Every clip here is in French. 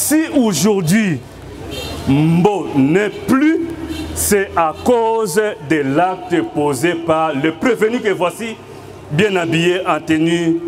Si aujourd'hui, Mbo n'est plus, c'est à cause de l'acte posé par le prévenu que voici, bien habillé en tenue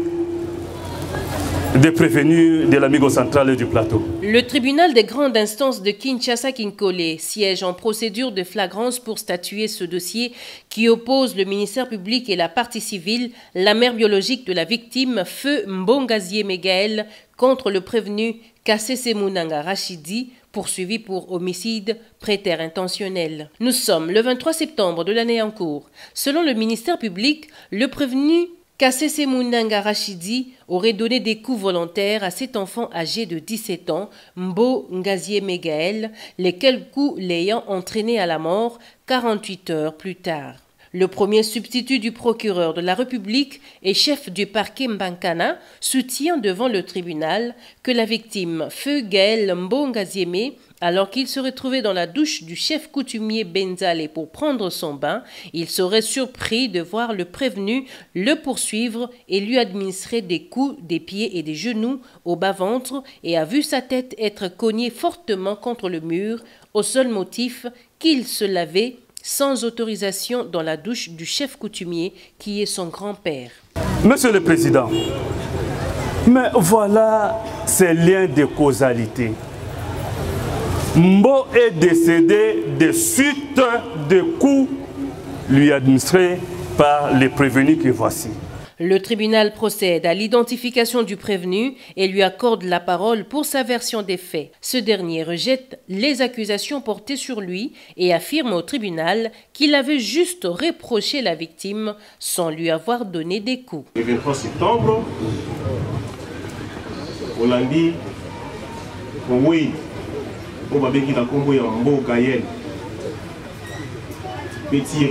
de prévenu de l'Amigo central du plateau. Le tribunal des grandes instances de Kinshasa-Kinkole siège en procédure de flagrance pour statuer ce dossier qui oppose le ministère public et la partie civile, la mère biologique de la victime, Feu Mbongazie Megael, contre le prévenu Kassese Munanga Rachidi, poursuivi pour homicide préterintentionnel. Nous sommes le 23 septembre de l'année en cours. Selon le ministère public, le prévenu Kassese Munanga Rachidi aurait donné des coups volontaires à cet enfant âgé de 17 ans, Mbo Ngazie Megael, lesquels coups l'ayant entraîné à la mort 48 heures plus tard. Le premier substitut du procureur de la République et chef du parquet Mbankana soutient devant le tribunal que la victime, Feu Gaël Mbo Ngazieme, alors qu'il serait trouvé dans la douche du chef coutumier Benzale pour prendre son bain, il serait surpris de voir le prévenu le poursuivre et lui administrer des coups des pieds et des genoux au bas-ventre et a vu sa tête être cognée fortement contre le mur au seul motif qu'il se lavait sans autorisation dans la douche du chef coutumier qui est son grand-père. Monsieur le Président, mais voilà ces liens de causalité. Mbo est décédé de suite de coups lui administrés par les prévenus que voici. Le tribunal procède à l'identification du prévenu et lui accorde la parole pour sa version des faits. Ce dernier rejette les accusations portées sur lui et affirme au tribunal qu'il avait juste reproché la victime sans lui avoir donné des coups. Le 23 septembre, au lundi, oui, on va bien qu'il a combo en beau Gaël. Petit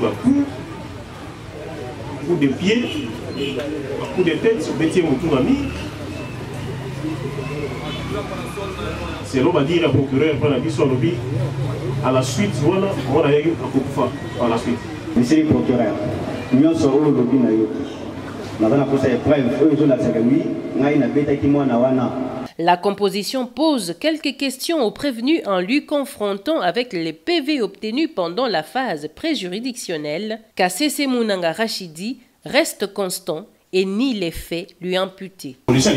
coup de pied, coup de tête sur Petit Moutounami. C'est l'homme à dire au procureur pour la mission lobby. À la suite, voilà, on a eu un coup de fa par la suite. Monsieur le procureur, nous sommes au lobby. Nous avons posé preuve, eux, la sécurité, nous avons bêta qui moi na. La composition pose quelques questions au prévenu en lui confrontant avec les PV obtenus pendant la phase préjuridictionnelle. Kassese Munanga Rachidi reste constant et nie les faits lui imputés. Est-ce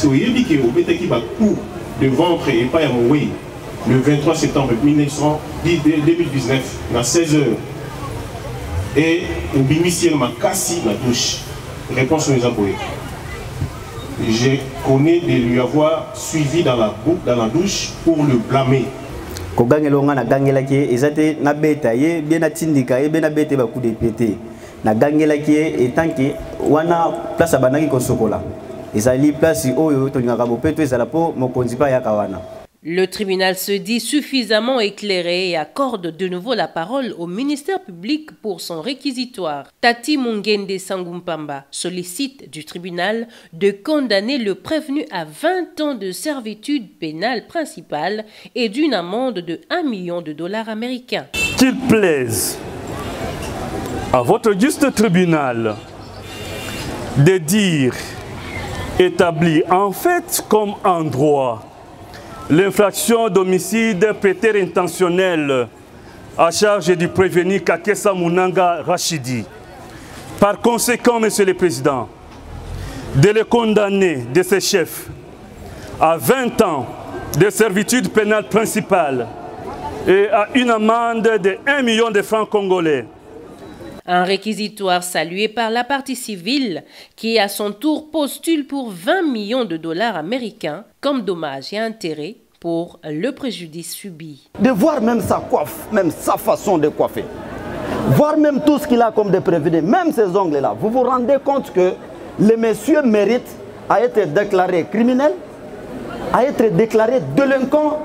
que vous avez dit que vous avez coup de ventre et pas le 23 septembre 2019 à 16h et au bimiciel m'a cassé la douche? Réponse aux employés. Je connais de lui avoir suivi dans la boucle, dans la douche pour le blâmer. Kogangelonga na gangelaki ezate na beta ye bena tindika ye bena bete ba coup de pété na gangelaki etanki wana place abanaki ko sokola ezali place oyo to ngaka bopeto ezala po mokonzi pa yaka wana. Le tribunal se dit suffisamment éclairé et accorde de nouveau la parole au ministère public pour son réquisitoire. Tati Mungende Sangumpamba sollicite du tribunal de condamner le prévenu à 20 ans de servitude pénale principale et d'une amende de 1 million de dollars américains. Qu'il plaise à votre juste tribunal de dire, établi en fait comme en droit, l'infraction d'homicide préterintentionnel à charge du prévenu Kassese Munanga Rachidi. Par conséquent, Monsieur le Président, de le condamner de ses chefs à 20 ans de servitude pénale principale et à une amende de 1 million de francs congolais. Un réquisitoire salué par la partie civile qui à son tour postule pour 20 millions de dollars américains comme dommages et intérêts pour le préjudice subi. De voir même sa coiffe, même sa façon de coiffer, voir même tout ce qu'il a comme de prévenu, même ces ongles-là, vous vous rendez compte que le monsieur mérite à être déclaré criminel, à être déclaré délinquant,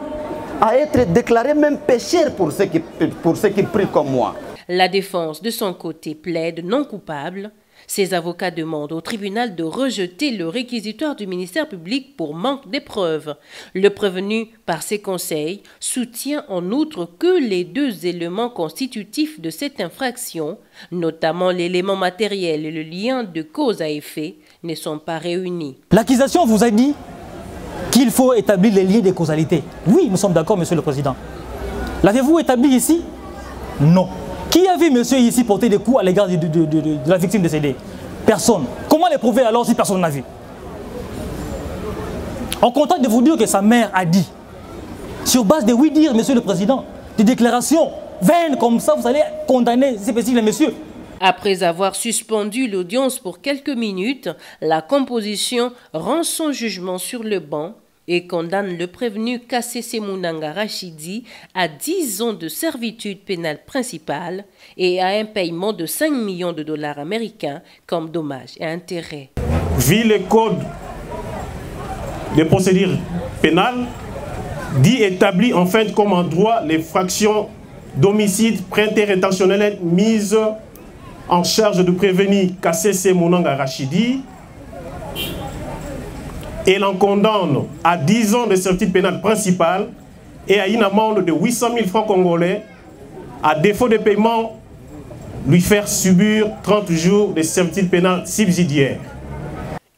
à être déclaré même pécheur pour ceux qui prient comme moi. La défense, de son côté, plaide non coupable. Ses avocats demandent au tribunal de rejeter le réquisitoire du ministère public pour manque de preuves. Le prévenu, par ses conseils, soutient en outre que les deux éléments constitutifs de cette infraction, notamment l'élément matériel et le lien de cause à effet, ne sont pas réunis. L'accusation vous a dit qu'il faut établir les liens de causalité. Oui, nous sommes d'accord, Monsieur le Président. L'avez-vous établi ici? Non. Qui a vu monsieur ici porter des coups à l'égard de la victime décédée? Personne. Comment les prouver alors si personne n'a vu? On contente de vous dire que sa mère a dit, sur base de oui dire, Monsieur le Président, des déclarations vaines comme ça, vous allez condamner ces petits messieurs. Après avoir suspendu l'audience pour quelques minutes, la composition rend son jugement sur le banc et condamne le prévenu Kassese Mounanga Rachidi à 10 ans de servitude pénale principale et à un paiement de 5 millions de dollars américains comme dommages et intérêts. Vu le code de procédure pénale, dit établi en fait comme en droit les fractions d'homicide préintérintentionnel mises en charge de prévenir Kassese Mounanga Rachidi et l'en condamne à 10 ans de servitude pénale principale et à une amende de 800 000 francs congolais, à défaut de paiement, lui faire subir 30 jours de servitude pénale subsidiaire.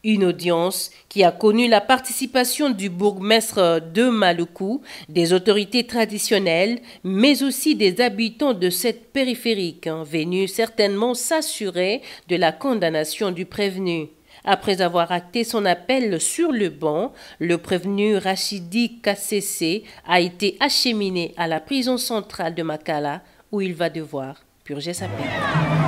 Une audience qui a connu la participation du bourgmestre de Maluku, des autorités traditionnelles, mais aussi des habitants de cette périphérique, venus certainement s'assurer de la condamnation du prévenu. Après avoir acté son appel sur le banc, le prévenu Rachidi Kassese a été acheminé à la prison centrale de Makala où il va devoir purger sa peine.